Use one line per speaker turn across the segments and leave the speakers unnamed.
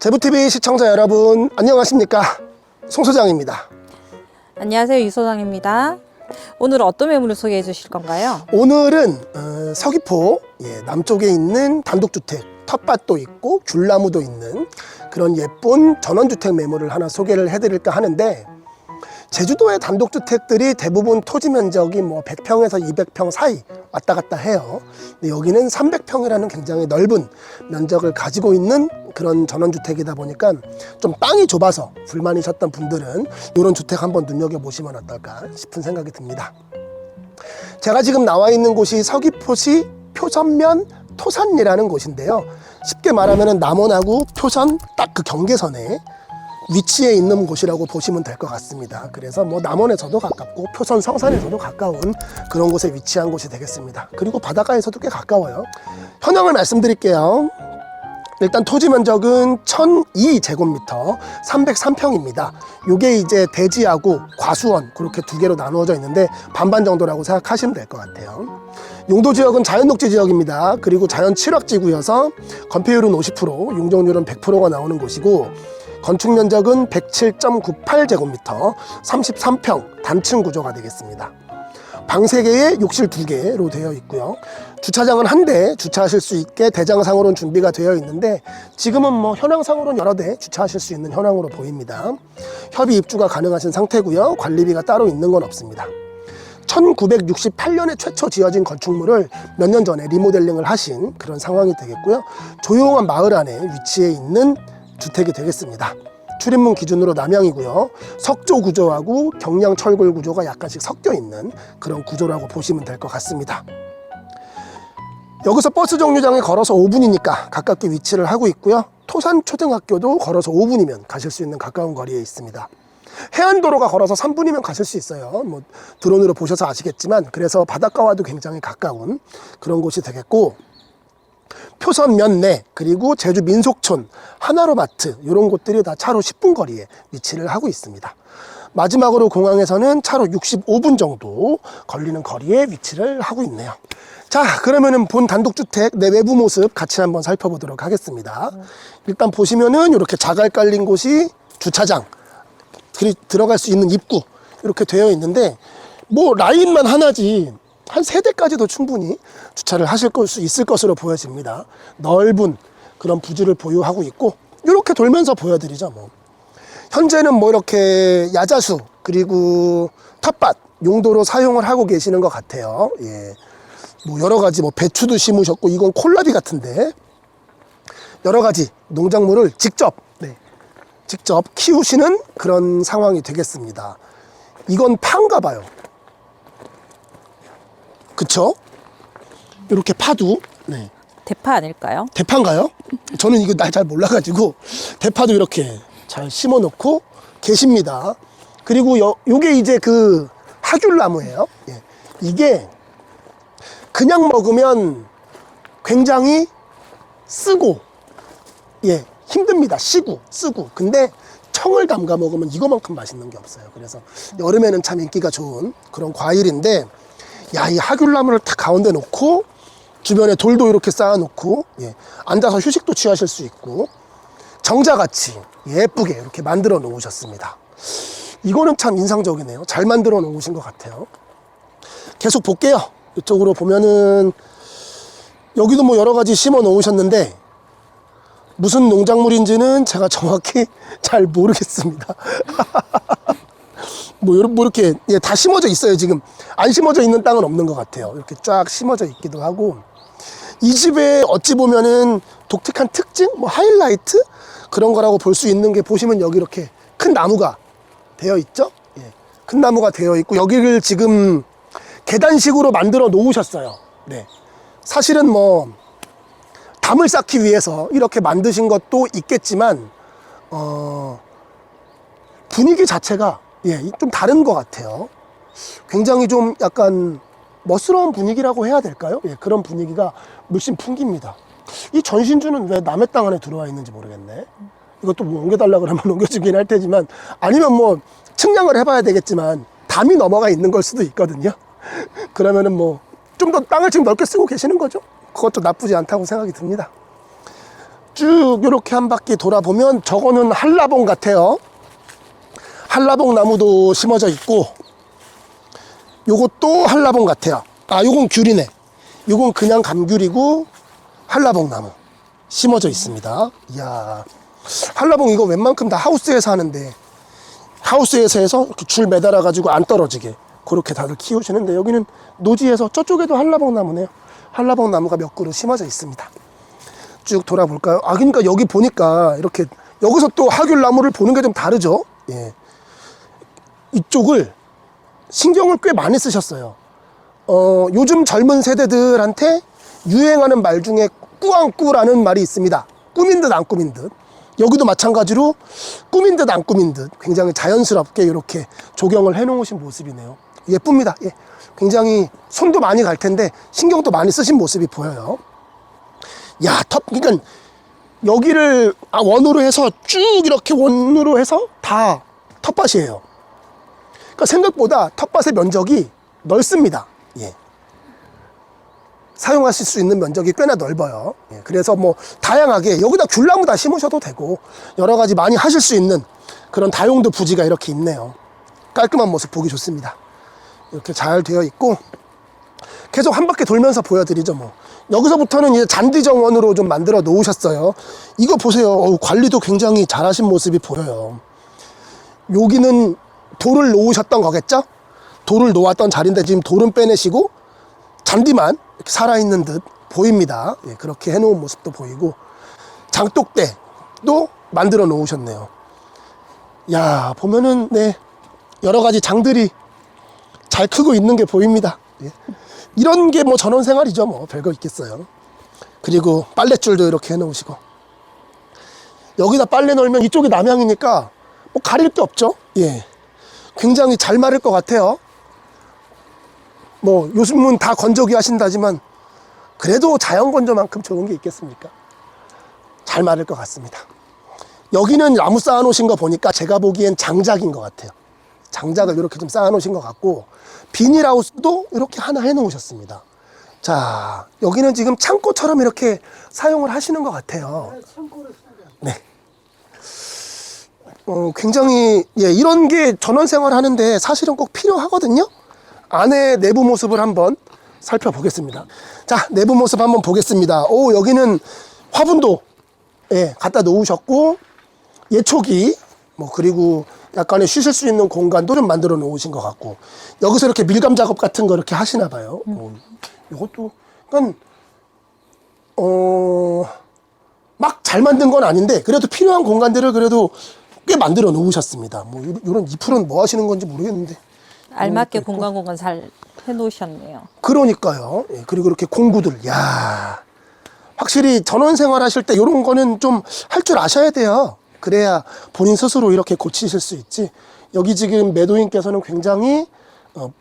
제부TV 시청자 여러분 안녕하십니까, 송 소장입니다.
안녕하세요, 유 소장입니다. 오늘 어떤 매물을 소개해 주실 건가요?
오늘은 서귀포 남쪽에 있는 단독주택, 텃밭도 있고 귤나무도 있는 그런 예쁜 전원주택 매물을 하나 소개를 해드릴까 하는데, 제주도의 단독주택들이 대부분 토지 면적이 뭐 100평에서 200평 사이 왔다 갔다 해요. 근데 여기는 300평이라는 굉장히 넓은 면적을 가지고 있는 그런 전원주택이다 보니까 좀 땅이 좁아서 불만이셨던 분들은 이런 주택 한번 눈여겨보시면 어떨까 싶은 생각이 듭니다. 제가 지금 나와 있는 곳이 서귀포시 표선면 토산리라는 곳인데요. 쉽게 말하면 남원하고 표선 딱 그 경계선에 위치에 있는 곳이라고 보시면 될 것 같습니다. 그래서 뭐 남원에서도 가깝고 표선 성산에서도 가까운 그런 곳에 위치한 곳이 되겠습니다. 그리고 바닷가에서도 꽤 가까워요. 현황을 말씀드릴게요. 일단 토지 면적은 1002제곱미터 303평입니다. 요게 이제 대지하고 과수원 그렇게 두 개로 나누어져 있는데 반반 정도라고 생각하시면 될 것 같아요. 용도 지역은 자연녹지 지역입니다. 그리고 자연 칠흑지구여서 건폐율은 50%, 용적률은 100%가 나오는 곳이고, 건축 면적은 107.98제곱미터 33평 단층 구조가 되겠습니다. 방 3개에 욕실 2개로 되어 있고요. 주차장은 1대 주차하실 수 있게 대장상으로는 준비가 되어 있는데, 지금은 뭐 현황상으로는 여러 대 주차하실 수 있는 현황으로 보입니다. 협의 입주가 가능하신 상태고요. 관리비가 따로 있는 건 없습니다. 1968년에 최초 지어진 건축물을 몇 년 전에 리모델링을 하신 그런 상황이 되겠고요. 조용한 마을 안에 위치해 있는 주택이 되겠습니다. 출입문 기준으로 남향이고요. 석조 구조하고 경량 철골 구조가 약간씩 섞여 있는 그런 구조라고 보시면 될 것 같습니다. 여기서 버스 정류장에 걸어서 5분이니까 가깝게 위치를 하고 있고요. 토산초등학교도 걸어서 5분이면 가실 수 있는 가까운 거리에 있습니다. 해안도로가 걸어서 3분이면 가실 수 있어요. 뭐 드론으로 보셔서 아시겠지만, 그래서 바닷가와도 굉장히 가까운 그런 곳이 되겠고, 표선면 내 그리고 제주 민속촌, 하나로마트 이런 곳들이 다 차로 10분 거리에 위치를 하고 있습니다. 마지막으로 공항에서는 차로 65분 정도 걸리는 거리에 위치를 하고 있네요. 자, 그러면은 본 단독주택 내 외부 모습 같이 한번 살펴보도록 하겠습니다. 일단 보시면은 이렇게 자갈 깔린 곳이 주차장, 들어갈 수 있는 입구 이렇게 되어 있는데, 뭐 라인만 하나지 한 3대까지도 충분히 주차를 하실 수 있을 것으로 보여집니다. 넓은 그런 부지를 보유하고 있고, 이렇게 돌면서 보여드리죠. 뭐 현재는 뭐 이렇게 야자수 그리고 텃밭 용도로 사용을 하고 계시는 것 같아요. 예. 뭐 여러 가지 뭐 배추도 심으셨고, 이건 콜라비 같은데 여러 가지 농작물을 직접 키우시는 그런 상황이 되겠습니다. 이건 파인가 봐요. 그쵸? 이렇게 파도. 네.
대파 아닐까요?
대파인가요? 저는 이거 잘 몰라가지고 대파도 이렇게 잘 심어 놓고 계십니다. 그리고 요게 이제 그 하귤나무예요. 예. 이게 그냥 먹으면 굉장히 쓰고, 예, 힘듭니다. 쓰고. 근데 청을 담가 먹으면 이거만큼 맛있는 게 없어요. 그래서 여름에는 참 인기가 좋은 그런 과일인데, 야, 이 하귤나무를 딱 가운데 놓고 주변에 돌도 이렇게 쌓아 놓고, 예, 앉아서 휴식도 취하실 수 있고 정자같이 예쁘게 이렇게 만들어 놓으셨습니다. 이거는 참 인상적이네요. 잘 만들어 놓으신 것 같아요. 계속 볼게요. 이쪽으로 보면은 여기도 뭐 여러 가지 심어 놓으셨는데, 무슨 농작물인지는 제가 정확히 잘 모르겠습니다. 뭐 이렇게, 예, 다 심어져 있어요. 지금 안 심어져 있는 땅은 없는 것 같아요. 이렇게 쫙 심어져 있기도 하고, 이 집에 어찌 보면은 독특한 특징, 뭐 하이라이트 그런 거라고 볼 수 있는 게, 보시면 여기 이렇게 큰 나무가 되어 있죠. 예, 큰 나무가 되어 있고, 여기를 지금 계단식으로 만들어 놓으셨어요. 네, 사실은 뭐 담을 쌓기 위해서 이렇게 만드신 것도 있겠지만, 분위기 자체가, 예, 좀 다른 것 같아요. 굉장히 좀 약간 멋스러운 분위기라고 해야 될까요? 예, 그런 분위기가 물씬 풍깁니다. 이 전신주는 왜 남의 땅 안에 들어와 있는지 모르겠네. 이것도 뭐 옮겨달라고 하면 옮겨주긴 할 테지만, 아니면 뭐 측량을 해봐야 되겠지만 담이 넘어가 있는 걸 수도 있거든요. 그러면은 뭐 좀 더 땅을 지금 넓게 쓰고 계시는 거죠. 그것도 나쁘지 않다고 생각이 듭니다. 쭉 이렇게 한 바퀴 돌아보면 저거는 한라봉 같아요. 한라봉 나무도 심어져 있고, 요것도 한라봉 같아요. 아, 요건 귤이네. 요건 그냥 감귤이고 한라봉 나무 심어져 있습니다. 이야, 한라봉 이거 웬만큼 다 하우스에서 하는데, 하우스에서 해서 이렇게 줄 매달아 가지고 안 떨어지게 그렇게 다들 키우시는데, 여기는 노지에서 저쪽에도 한라봉 나무네요. 한라봉 나무가 몇 그루 심어져 있습니다. 쭉 돌아볼까요? 아, 그러니까 여기 보니까 이렇게 여기서 또 하귤 나무를 보는 게 좀 다르죠. 예. 이쪽을 신경을 꽤 많이 쓰셨어요. 요즘 젊은 세대들한테 유행하는 말 중에 꾸안꾸라는 말이 있습니다. 꾸민 듯 안 꾸민 듯. 여기도 마찬가지로 꾸민 듯 안 꾸민 듯 굉장히 자연스럽게 이렇게 조경을 해 놓으신 모습이네요. 예쁩니다. 예. 굉장히 손도 많이 갈 텐데 신경도 많이 쓰신 모습이 보여요. 야, 그러니까 여기를 원으로 해서 쭉 이렇게 원으로 해서 다 텃밭이에요. 그러니까 생각보다 텃밭의 면적이 넓습니다. 예. 사용하실 수 있는 면적이 꽤나 넓어요. 예. 그래서 뭐 다양하게 여기다 귤나무 다 심으셔도 되고 여러 가지 많이 하실 수 있는 그런 다용도 부지가 이렇게 있네요. 깔끔한 모습 보기 좋습니다. 이렇게 잘 되어 있고 계속 한 바퀴 돌면서 보여드리죠. 뭐 여기서부터는 이제 잔디 정원으로 좀 만들어 놓으셨어요. 이거 보세요. 관리도 굉장히 잘하신 모습이 보여요. 여기는 돌을 놓으셨던 거겠죠? 돌을 놓았던 자리인데 지금 돌은 빼내시고 잔디만 이렇게 살아있는 듯 보입니다. 예, 그렇게 해놓은 모습도 보이고 장독대도 만들어 놓으셨네요. 야, 보면은 네, 여러 가지 장들이 잘 크고 있는 게 보입니다. 예. 이런 게 뭐 전원생활이죠. 뭐 별거 있겠어요. 그리고 빨랫줄도 이렇게 해놓으시고, 여기다 빨래 널면 이쪽이 남향이니까 뭐 가릴 게 없죠. 예, 굉장히 잘 마를 것 같아요. 뭐 요즘은 다 건조기 하신다지만 그래도 자연 건조만큼 좋은 게 있겠습니까? 잘 마를 것 같습니다. 여기는 나무 쌓아 놓으신 거 보니까 제가 보기엔 장작인 것 같아요. 장작을 이렇게 좀 쌓아 놓으신 것 같고, 비닐하우스도 이렇게 하나 해 놓으셨습니다. 자, 여기는 지금 창고처럼 이렇게 사용을 하시는 것 같아요. 네. 굉장히, 예, 이런 게 전원생활 하는데 사실은 꼭 필요하거든요. 안에 내부 모습을 한번 살펴보겠습니다. 자, 내부 모습 한번 보겠습니다. 오, 여기는 화분도, 예, 갖다 놓으셨고, 예초기, 뭐, 그리고 약간의 쉬실 수 있는 공간도 좀 만들어 놓으신 것 같고, 여기서 이렇게 밀감 작업 같은 거 이렇게 하시나 봐요. 이것도, 그러니까, 막 잘 만든 건 아닌데, 그래도 필요한 공간들을 그래도 꽤 만들어 놓으셨습니다. 뭐, 이런 잎풀은 뭐 하시는 건지 모르겠는데.
알맞게 공간 잘 해놓으셨네요.
그러니까요. 예, 그리고 이렇게 공구들, 야, 확실히 전원생활 하실 때 이런 거는 좀 할 줄 아셔야 돼요. 그래야 본인 스스로 이렇게 고치실 수 있지. 여기 지금 매도인께서는 굉장히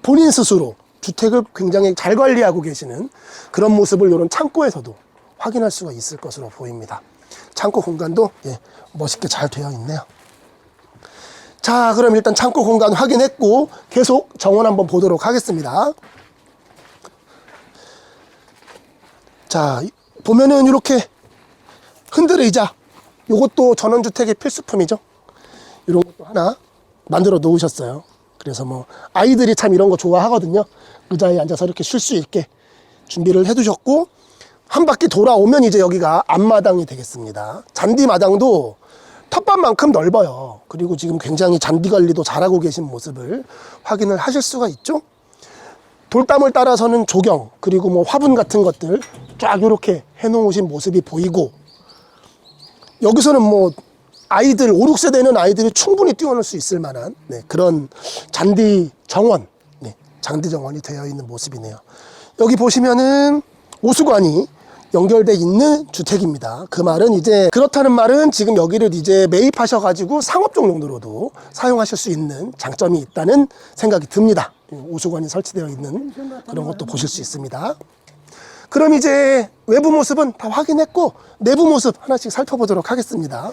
본인 스스로 주택을 굉장히 잘 관리하고 계시는 그런 모습을 이런 창고에서도 확인할 수가 있을 것으로 보입니다. 창고 공간도, 예, 멋있게 잘 되어 있네요. 자, 그럼 일단 창고 공간 확인했고 계속 정원 한번 보도록 하겠습니다. 자, 보면은 이렇게 흔들 의자, 요것도 전원주택의 필수품이죠. 이런 것도 하나 만들어 놓으셨어요. 그래서 뭐 아이들이 참 이런 거 좋아하거든요. 의자에 앉아서 이렇게 쉴 수 있게 준비를 해 두셨고, 한 바퀴 돌아오면 이제 여기가 앞마당이 되겠습니다. 잔디 마당도 텃밭만큼 넓어요. 그리고 지금 굉장히 잔디 관리도 잘하고 계신 모습을 확인을 하실 수가 있죠. 돌담을 따라서는 조경, 그리고 뭐 화분 같은 것들 쫙 이렇게 해놓으신 모습이 보이고, 여기서는 뭐 아이들, 5, 6세 되는 아이들이 충분히 뛰어놀 수 있을 만한, 네, 그런 잔디 정원, 네, 잔디 정원이 되어 있는 모습이네요. 여기 보시면은 오수관이 연결돼 있는 주택입니다. 그 말은 이제, 그렇다는 말은 지금 여기를 이제 매입하셔가지고 상업적 용도로도 사용하실 수 있는 장점이 있다는 생각이 듭니다. 오수관이 설치되어 있는 그런 것도 보실 수 있습니다. 그럼 이제 외부 모습은 다 확인했고 내부 모습 하나씩 살펴보도록 하겠습니다.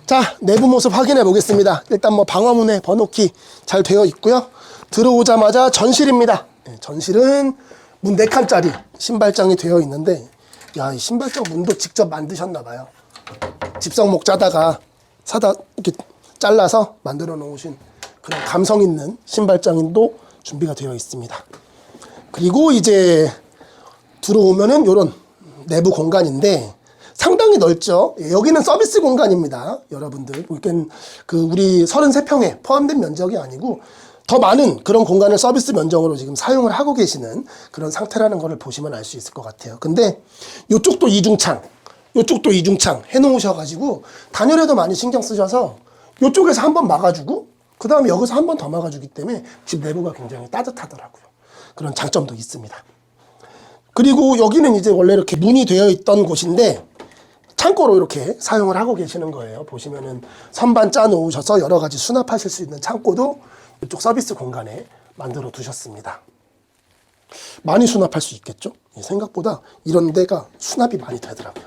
자, 내부 모습 확인해 보겠습니다. 일단 뭐 방화문에 번호키 잘 되어 있고요. 들어오자마자 전실입니다. 전실은 문 4칸짜리 신발장이 되어 있는데, 야, 이 신발장 문도 직접 만드셨나 봐요. 집성목 짜다가 사다 이렇게 잘라서 만들어 놓으신 그런 감성 있는 신발장도 준비가 되어 있습니다. 그리고 이제 들어오면은 이런 내부 공간인데 상당히 넓죠. 예, 여기는 서비스 공간입니다. 여러분들 보기엔 우리 33평에 포함된 면적이 아니고 더 많은 그런 공간을 서비스 면적으로 지금 사용을 하고 계시는 그런 상태라는 것을 보시면 알 수 있을 것 같아요. 근데 이쪽도 이중창, 이쪽도 이중창 해놓으셔가지고 단열에도 많이 신경 쓰셔서 이쪽에서 한 번 막아주고 그 다음에 여기서 한 번 더 막아주기 때문에 집 내부가 굉장히 따뜻하더라고요. 그런 장점도 있습니다. 그리고 여기는 이제 원래 이렇게 문이 되어 있던 곳인데 창고로 이렇게 사용을 하고 계시는 거예요. 보시면은 선반 짜 놓으셔서 여러 가지 수납하실 수 있는 창고도 이쪽 서비스 공간에 만들어 두셨습니다. 많이 수납할 수 있겠죠? 생각보다 이런 데가 수납이 많이 되더라고요.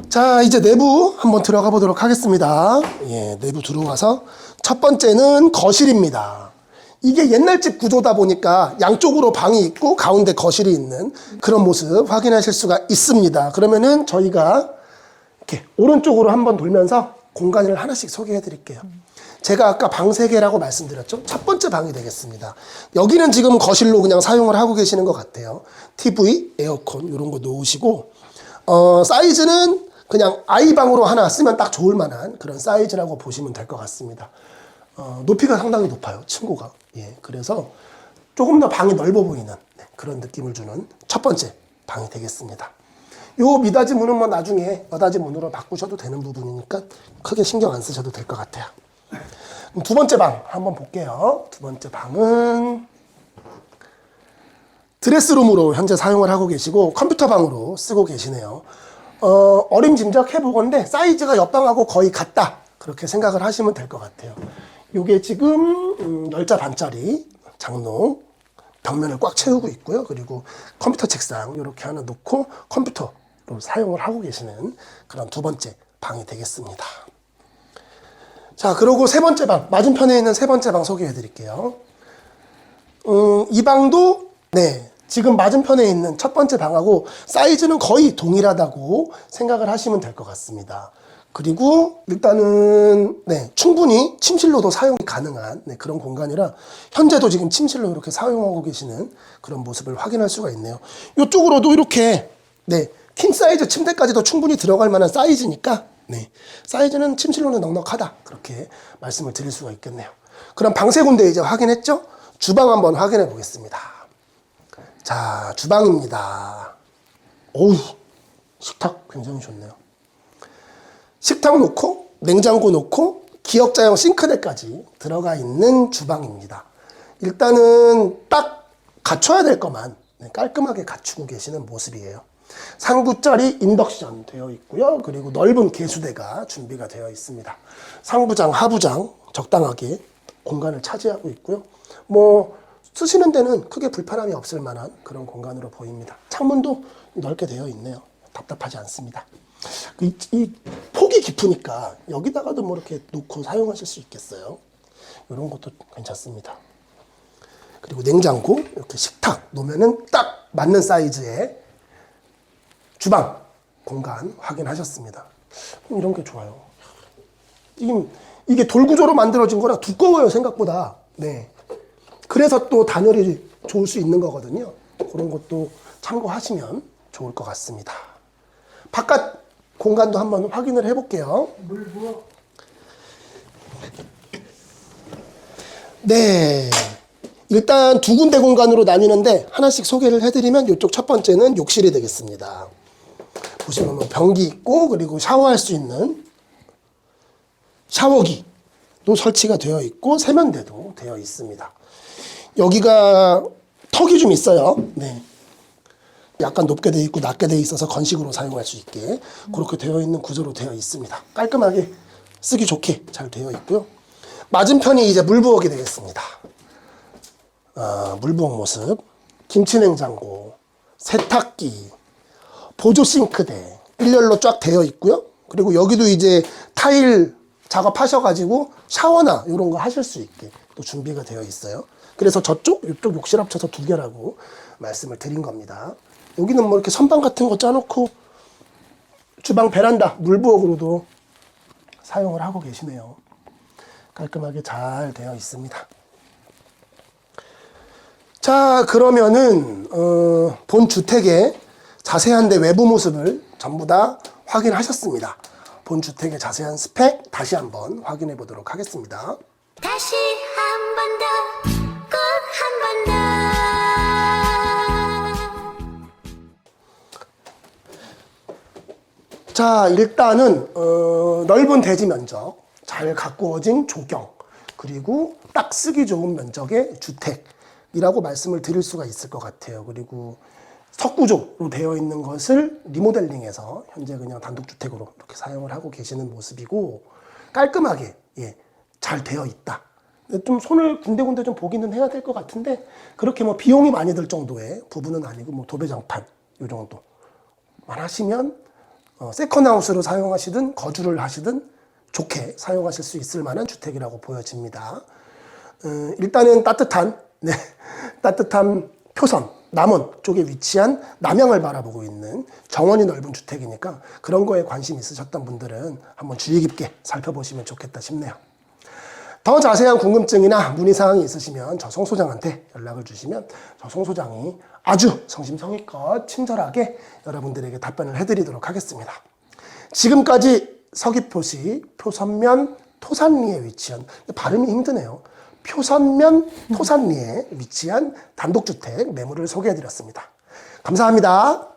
자, 이제 내부 한번 들어가 보도록 하겠습니다. 예, 내부 들어와서 첫 번째는 거실입니다. 이게 옛날 집 구조다 보니까 양쪽으로 방이 있고 가운데 거실이 있는 그런 모습 확인하실 수가 있습니다. 그러면은 저희가 이렇게 오른쪽으로 한번 돌면서 공간을 하나씩 소개해 드릴게요. 제가 아까 방 3개라고 말씀드렸죠? 첫 번째 방이 되겠습니다. 여기는 지금 거실로 그냥 사용을 하고 계시는 것 같아요. TV, 에어컨 이런 거 놓으시고 사이즈는 그냥 아이방으로 하나 쓰면 딱 좋을 만한 그런 사이즈라고 보시면 될 것 같습니다. 높이가 상당히 높아요, 층고가. 예, 그래서 조금 더 방이 넓어 보이는 그런 느낌을 주는 첫 번째 방이 되겠습니다. 요 미닫이 문은 뭐 나중에 여닫이 문으로 바꾸셔도 되는 부분이니까 크게 신경 안 쓰셔도 될 것 같아요. 그럼 두 번째 방 한번 볼게요. 두 번째 방은 드레스룸으로 현재 사용을 하고 계시고 컴퓨터 방으로 쓰고 계시네요. 어림짐작 해보건데 사이즈가 옆방하고 거의 같다. 그렇게 생각을 하시면 될 것 같아요. 요게 지금 10자 반짜리 장롱 벽면을 꽉 채우고 있고요. 그리고 컴퓨터 책상 이렇게 하나 놓고 컴퓨터로 사용을 하고 계시는 그런 두 번째 방이 되겠습니다. 자, 그리고 세 번째 방, 맞은편에 있는 세 번째 방 소개해 드릴게요. 이 방도 지금 맞은편에 있는 첫 번째 방하고 사이즈는 거의 동일하다고 생각을 하시면 될 것 같습니다. 그리고 일단은 충분히 침실로도 사용이 가능한 그런 공간이라 현재도 지금 침실로 이렇게 사용하고 계시는 그런 모습을 확인할 수가 있네요. 이쪽으로도 이렇게 킹 사이즈 침대까지도 충분히 들어갈 만한 사이즈니까 사이즈는 침실로는 넉넉하다 그렇게 말씀을 드릴 수가 있겠네요. 그럼 방 3군데 이제 확인했죠? 주방 한번 확인해 보겠습니다. 자, 주방입니다. 어우, 식탁 굉장히 좋네요. 식탁 놓고 냉장고 놓고 기역자형 싱크대까지 들어가 있는 주방입니다. 일단은 딱 갖춰야 될 것만 깔끔하게 갖추고 계시는 모습이에요. 상부짜리 인덕션 되어 있고요. 그리고 넓은 개수대가 준비가 되어 있습니다. 상부장, 하부장 적당하게 공간을 차지하고 있고요. 뭐 쓰시는 데는 크게 불편함이 없을 만한 그런 공간으로 보입니다. 창문도 넓게 되어 있네요. 답답하지 않습니다. 이 폭이 깊으니까 여기다가도 뭐 이렇게 놓고 사용하실 수 있겠어요. 이런 것도 괜찮습니다. 그리고 냉장고, 이렇게 식탁 놓으면은 딱 맞는 사이즈의 주방 공간 확인하셨습니다. 이런 게 좋아요. 이게 돌구조로 만들어진 거라 두꺼워요, 생각보다. 그래서 또 단열이 좋을 수 있는 거거든요. 그런 것도 참고하시면 좋을 것 같습니다. 바깥 공간도 한번 확인을 해볼게요. 물 부어. 일단 두 군데 공간으로 나뉘는데 하나씩 소개를 해드리면 이쪽 첫 번째는 욕실이 되겠습니다. 보시면 뭐 변기 있고 그리고 샤워할 수 있는 샤워기도 설치가 되어 있고 세면대도 되어 있습니다. 여기가 턱이 좀 있어요. 약간 높게 되어 있고 낮게 되어 있어서 건식으로 사용할 수 있게 그렇게 되어 있는 구조로 되어 있습니다. 깔끔하게 쓰기 좋게 잘 되어 있고요. 맞은편이 이제 물 부엌이 되겠습니다. 물 부엌 모습, 김치냉장고, 세탁기, 보조 싱크대 일렬로 쫙 되어 있고요. 그리고 여기도 이제 타일 작업하셔가지고 샤워나 이런 거 하실 수 있게 또 준비가 되어 있어요. 그래서 이쪽 욕실 합쳐서 2개라고 말씀을 드린 겁니다. 여기는 뭐 이렇게 선반 같은 거 짜놓고 주방 베란다 물부엌으로도 사용을 하고 계시네요. 깔끔하게 잘 되어 있습니다. 자, 그러면은 본 주택의 자세한 내 외부 모습을 전부 다 확인하셨습니다. 본 주택의 자세한 스펙 다시 한번 확인해 보도록 하겠습니다.
다시 한 번 더, 꼭 한 번 더.
자, 일단은 넓은 대지 면적, 잘 가꾸어진 조경, 그리고 딱 쓰기 좋은 면적의 주택이라고 말씀을 드릴 수가 있을 것 같아요. 그리고 석구조로 되어 있는 것을 리모델링해서 현재 그냥 단독주택으로 이렇게 사용을 하고 계시는 모습이고, 깔끔하게 잘 되어 있다. 좀 손을 군데군데 좀 보기는 해야 될 것 같은데, 그렇게 뭐 비용이 많이 들 정도의 부분은 아니고, 뭐 도배장판 요 정도만 하시면 세컨하우스로 사용하시든 거주를 하시든 좋게 사용하실 수 있을 만한 주택이라고 보여집니다. 일단은 따뜻한 표선, 남원 쪽에 위치한 남향을 바라보고 있는 정원이 넓은 주택이니까 그런 거에 관심 있으셨던 분들은 한번 주의 깊게 살펴보시면 좋겠다 싶네요. 더 자세한 궁금증이나 문의사항이 있으시면 저 송 소장한테 연락을 주시면 저 송 소장이 아주 성심성의껏 친절하게 여러분들에게 답변을 해드리도록 하겠습니다. 지금까지 서귀포시 표선면 토산리에 위치한, 발음이 힘드네요. 표선면 토산리에 위치한 단독주택 매물을 소개해드렸습니다. 감사합니다.